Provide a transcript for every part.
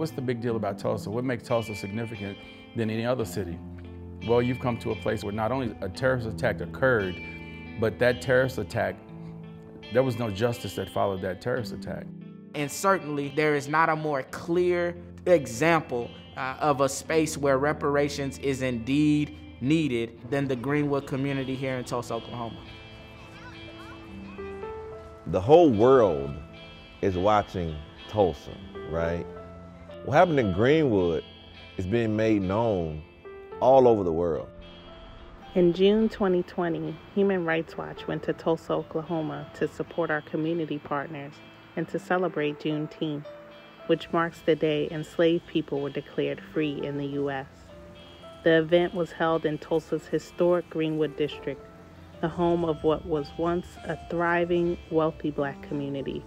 What's the big deal about Tulsa? What makes Tulsa significant than any other city? Well, you've come to a place where not only a terrorist attack occurred, but that terrorist attack, there was no justice that followed that terrorist attack. And certainly there is not a more clear example of a space where reparations is indeed needed than the Greenwood community here in Tulsa, Oklahoma. The whole world is watching Tulsa, right? What happened in Greenwood is being made known all over the world. In June 2020, Human Rights Watch went to Tulsa, Oklahoma to support our community partners and to celebrate Juneteenth, which marks the day enslaved people were declared free in the U.S. The event was held in Tulsa's historic Greenwood district, the home of what was once a thriving, wealthy Black community.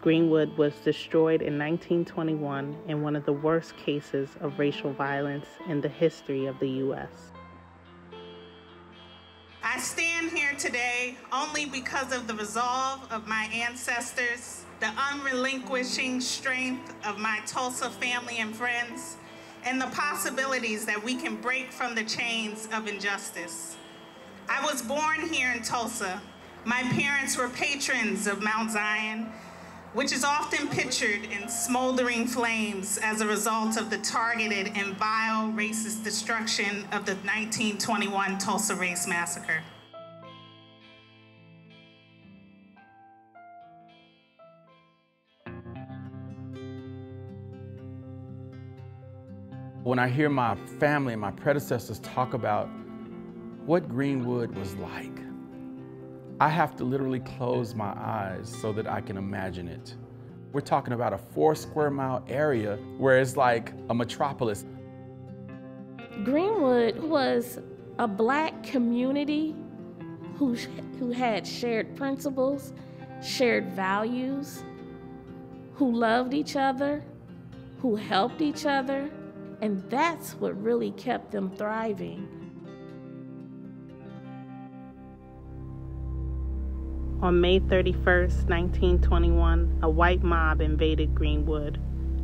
Greenwood was destroyed in 1921 in one of the worst cases of racial violence in the history of the U.S. I stand here today only because of the resolve of my ancestors, the unrelinquishing strength of my Tulsa family and friends, and the possibilities that we can break from the chains of injustice. I was born here in Tulsa. My parents were patrons of Mount Zion, which is often pictured in smoldering flames as a result of the targeted and vile racist destruction of the 1921 Tulsa Race Massacre. When I hear my family and my predecessors talk about what Greenwood was like, I have to literally close my eyes so that I can imagine it. We're talking about a 4 square mile area where it's like a metropolis. Greenwood was a Black community who had shared principles, shared values, who loved each other, who helped each other, and that's what really kept them thriving. On May 31st, 1921, a white mob invaded Greenwood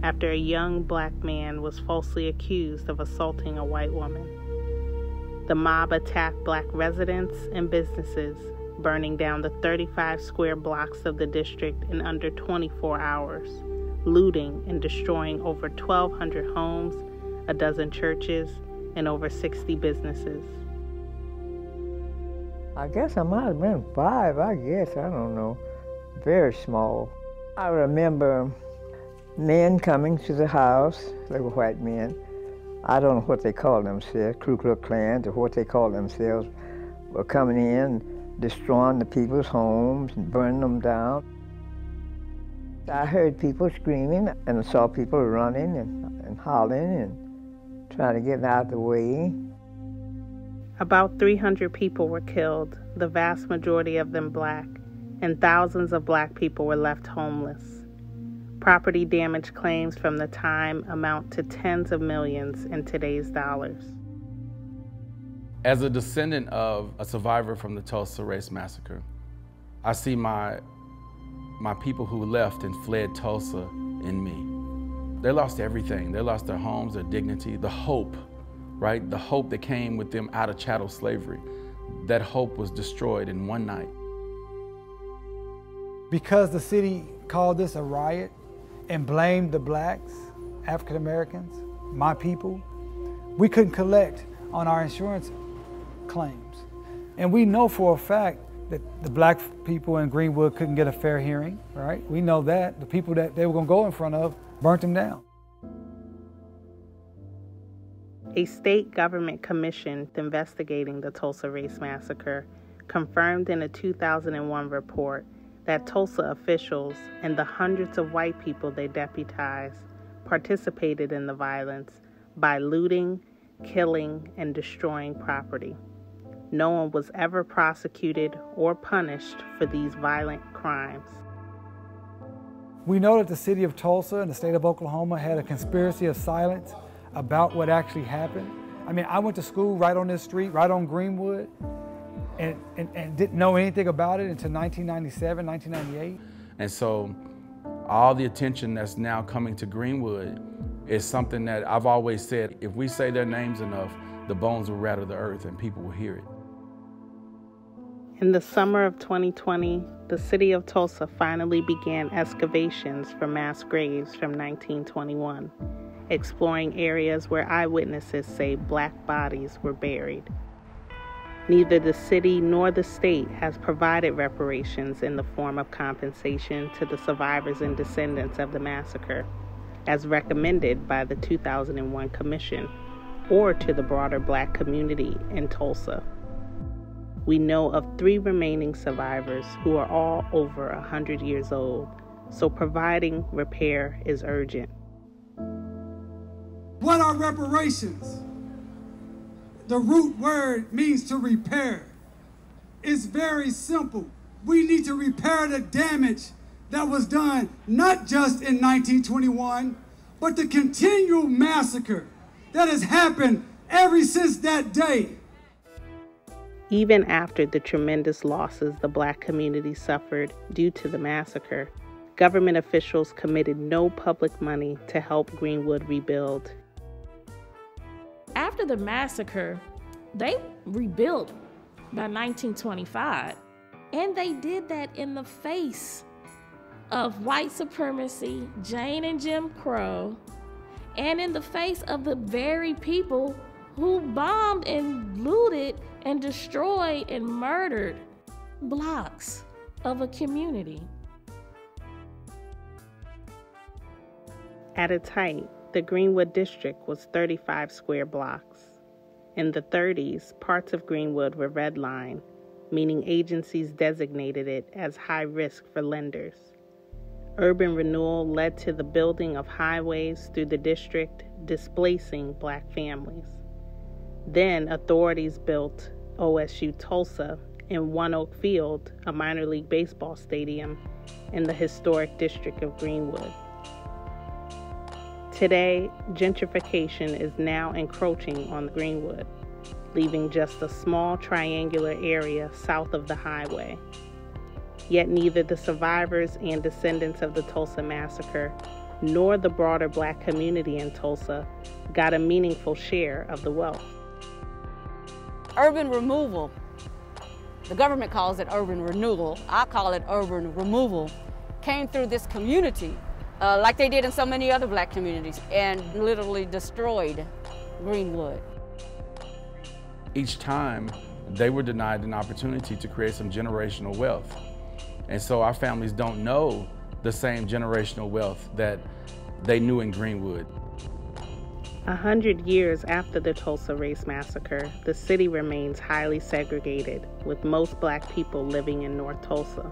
after a young Black man was falsely accused of assaulting a white woman. The mob attacked Black residents and businesses, burning down the 35 square blocks of the district in under 24 hours, looting and destroying over 1,200 homes, a dozen churches, and over 60 businesses. I guess I might have been 5, I don't know. Very small. I remember men coming to the house, they were white men. I don't know what they called themselves, Ku Klux Klans or what they called themselves, were coming in, destroying the people's homes and burning them down. I heard people screaming and I saw people running and hollering and trying to get out of the way. About 300 people were killed, the vast majority of them Black, and thousands of Black people were left homeless. Property damage claims from the time amount to tens of millions in today's dollars. As a descendant of a survivor from the Tulsa Race Massacre, I see my people who left and fled Tulsa in me. They lost everything. They lost their homes, their dignity, the hope, right? The hope that came with them out of chattel slavery. That hope was destroyed in one night. Because the city called this a riot and blamed the Blacks, African Americans, my people, we couldn't collect on our insurance claims. And we know for a fact that the Black people in Greenwood couldn't get a fair hearing, right? We know that. The people that they were gonna go in front of burnt them down. A state government commission investigating the Tulsa Race Massacre confirmed in a 2001 report that Tulsa officials and the hundreds of white people they deputized participated in the violence by looting, killing, and destroying property. No one was ever prosecuted or punished for these violent crimes. We know that the city of Tulsa and the state of Oklahoma had a conspiracy of silence about what actually happened. I mean, I went to school right on this street, right on Greenwood, and didn't know anything about it until 1997, 1998. And so All the attention that's now coming to Greenwood is something that I've always said, if we say their names enough, the bones will rattle the earth and people will hear it. In the summer of 2020, the city of Tulsa finally began excavations for mass graves from 1921, exploring areas where eyewitnesses say black bodies were buried. Neither the city nor the state has provided reparations in the form of compensation to the survivors and descendants of the massacre, as recommended by the 2001 Commission, or to the broader Black community in Tulsa. We know of 3 remaining survivors who are all over 100 years old, so providing repair is urgent. What are reparations? The root word means to repair. It's very simple. We need to repair the damage that was done not just in 1921, but the continual massacre that has happened ever since that day. Even after the tremendous losses the Black community suffered due to the massacre, government officials committed no public money to help Greenwood rebuild. After the massacre, they rebuilt by 1925, and they did that in the face of white supremacy, Jane and Jim Crow, and in the face of the very people who bombed and looted and destroyed and murdered blocks of a community. At its height, the Greenwood district was 35 square blocks. In the 30s, parts of Greenwood were redlined, meaning agencies designated it as high risk for lenders. Urban renewal led to the building of highways through the district, displacing Black families. Then authorities built OSU Tulsa and One Oak Field, a minor league baseball stadium, in the historic district of Greenwood. Today, gentrification is now encroaching on Greenwood, leaving just a small triangular area south of the highway. Yet neither the survivors and descendants of the Tulsa massacre nor the broader Black community in Tulsa got a meaningful share of the wealth. Urban removal. The government calls it urban renewal. I call it urban removal. Came through this community like they did in so many other Black communities and literally destroyed Greenwood. Each time, they were denied an opportunity to create some generational wealth. And so our families don't know the same generational wealth that they knew in Greenwood. 100 years after the Tulsa Race Massacre, the city remains highly segregated, with most Black people living in North Tulsa.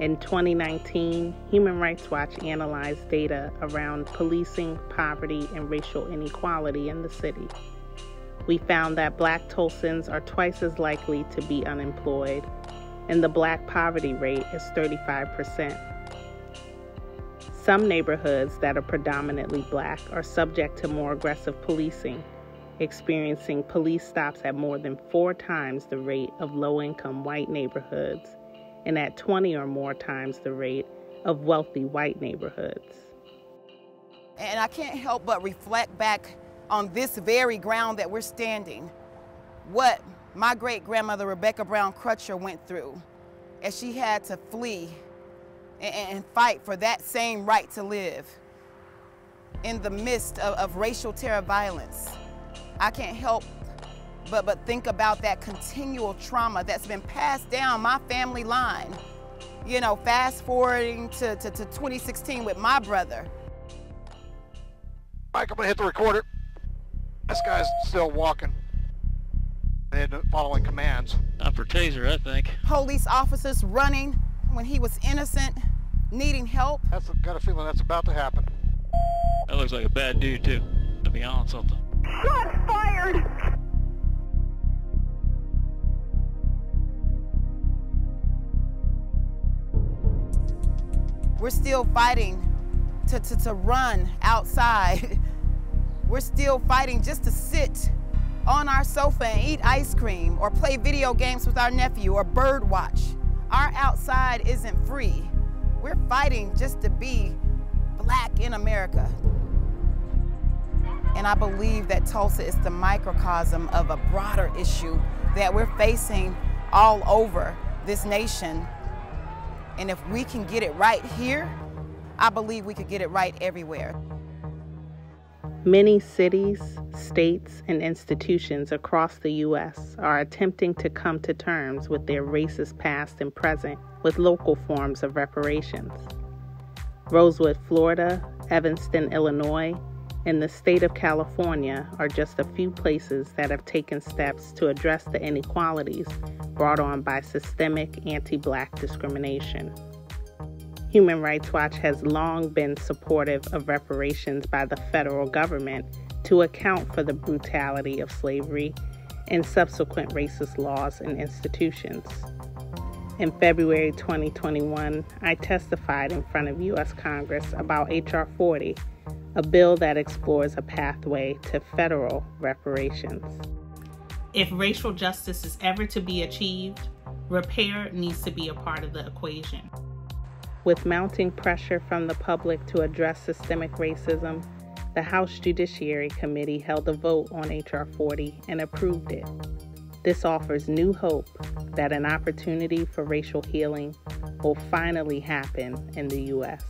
In 2019, Human Rights Watch analyzed data around policing, poverty, and racial inequality in the city. We found that Black Tulsans are twice as likely to be unemployed, and the Black poverty rate is 35%. Some neighborhoods that are predominantly Black are subject to more aggressive policing, experiencing police stops at more than 4 times the rate of low-income white neighborhoods and at 20 or more times the rate of wealthy white neighborhoods. And I can't help but reflect back on this very ground that we're standing, what my great-grandmother Rebecca Brown Crutcher went through as she had to flee and fight for that same right to live in the midst of racial terror violence. I can't help but think about that continual trauma that's been passed down my family line. You know, fast forwarding to 2016 with my brother. Mike, I'm gonna hit the recorder. This guy's still walking and following commands. Not for taser, I think. Police officers running when he was innocent, needing help. Got a feeling that's about to happen. That looks like a bad dude, too, to be honest with them. Shots fired! We're still fighting to run outside. We're still fighting just to sit on our sofa and eat ice cream or play video games with our nephew or bird watch. Our outside isn't free. We're fighting just to be black in America. And I believe that Tulsa is the microcosm of a broader issue that we're facing all over this nation. And if we can get it right here, I believe we could get it right everywhere. Many cities, states, and institutions across the U.S. are attempting to come to terms with their racist past and present with local forms of reparations. Rosewood, Florida, Evanston, Illinois, and the state of California are just a few places that have taken steps to address the inequalities brought on by systemic anti-Black discrimination. Human Rights Watch has long been supportive of reparations by the federal government to account for the brutality of slavery and subsequent racist laws and institutions. In February 2021, I testified in front of U.S. Congress about H.R. 40, a bill that explores a pathway to federal reparations. If racial justice is ever to be achieved, repair needs to be a part of the equation. With mounting pressure from the public to address systemic racism, the House Judiciary Committee held a vote on H.R. 40 and approved it. This offers new hope that an opportunity for racial healing will finally happen in the U.S.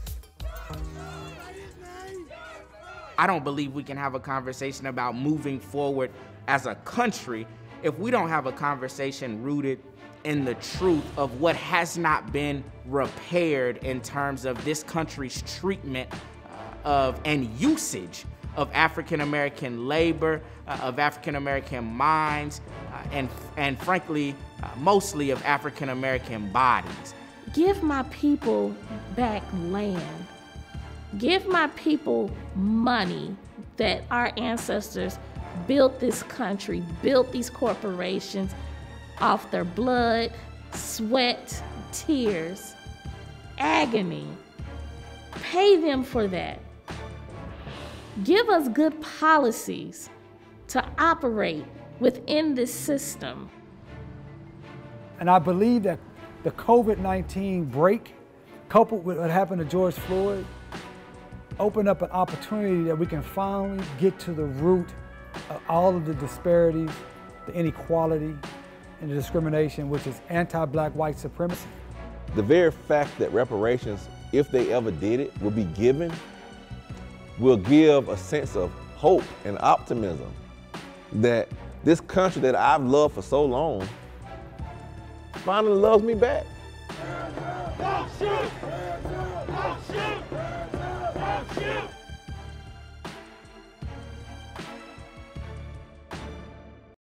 I don't believe we can have a conversation about moving forward as a country if we don't have a conversation rooted in the truth of what has not been repaired in terms of this country's treatment of and usage of African American labor, of African American minds, and frankly, mostly of African American bodies. Give my people back land. Give my people money that our ancestors built this country, built these corporations off their blood, sweat, tears, agony. Pay them for that. Give us good policies to operate within this system. And I believe that the COVID-19 break, coupled with what happened to George Floyd, opened up an opportunity that we can finally get to the root of all of the disparities, the inequality, and the discrimination, which is anti-Black white supremacy. The very fact that reparations, if they ever did it, will be given, will give a sense of hope and optimism that this country that I've loved for so long finally loves me back.